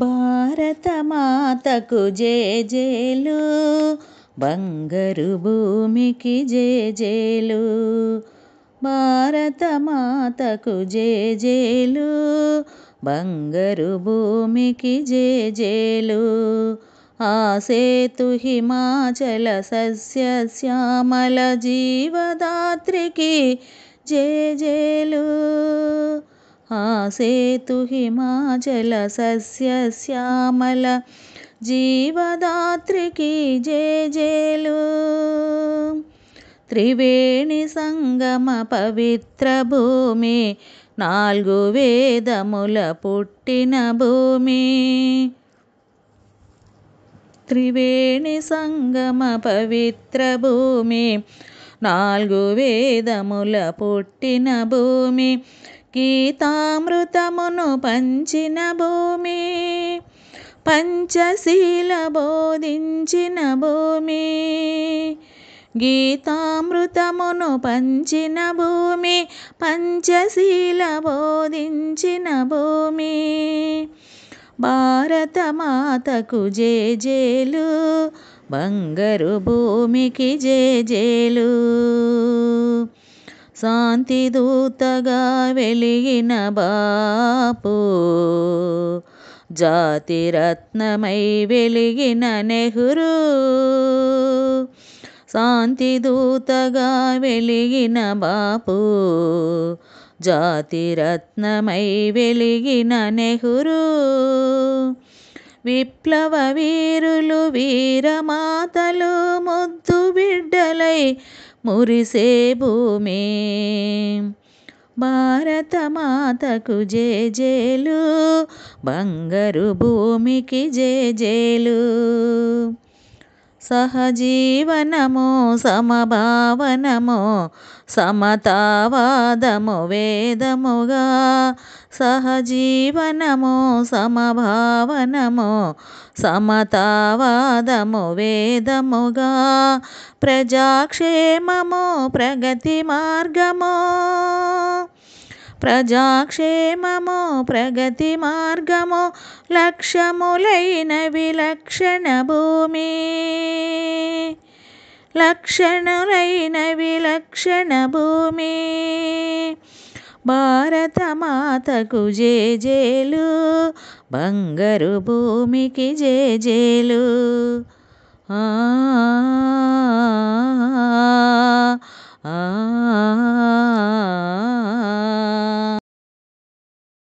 భారతమాతకు జేజేలు, బంగారు భూమికి జేజేలు. భారతమాతకు జేజేలు, బంగారు భూమికి జేజేలు. ఆ సేతు హిమాచల సస్యశ్యామల జీవదాత్రికి జేజేలు. ఆ సేతు హిమాచల సస్యశ్యామల జీవదాత్రికి జేజేలు. త్రివేణి సంగమ పవిత్ర భూమి, 4 వేదముల పుట్టిన భూమి. త్రివేణి సంగమ పవిత్ర భూమి, 4 వేదముల పుట్టిన భూమి. గీతామృతమును పంచిన భూమి, పంచశీల బోధించిన భూమి. గీతామృతమును పంచిన భూమి, పంచశీల బోధించిన భూమి. భారతమాతకు జేజేలు, బంగారు భూమికి జేజేలు. శాంతి దూతగా వెలిగిన బాపు, జాతి రత్నమై వెలిగిన నెహ్రూ. శాంతి దూతగా వెలిగిన బాపు, జాతి రత్నమై వెలిగిన నెహ్రూ. విప్లవ వీరులు వీరమాతలు ముద్దు బిడ్డలై మురిసే భూమి. భారతమాతకు జేజేలు, బంగారు భూమికి జేజేలు. సహజీవనము సమభావనము సమతావాదము వేదముగా. సహజీవనము సమభావనము సమతావాదము వేదముగా. ప్రజాక్షేమము ప్రగతి మార్గము, ప్రజాక్షేమము ప్రగతి మార్గము. లక్ష్యములైన విలక్షణ భూమి, లక్షణులైన విలక్షణ భూమి. భారతమాతకు జేజేలు, బంగారు భూమికి జేజేలు. ఆ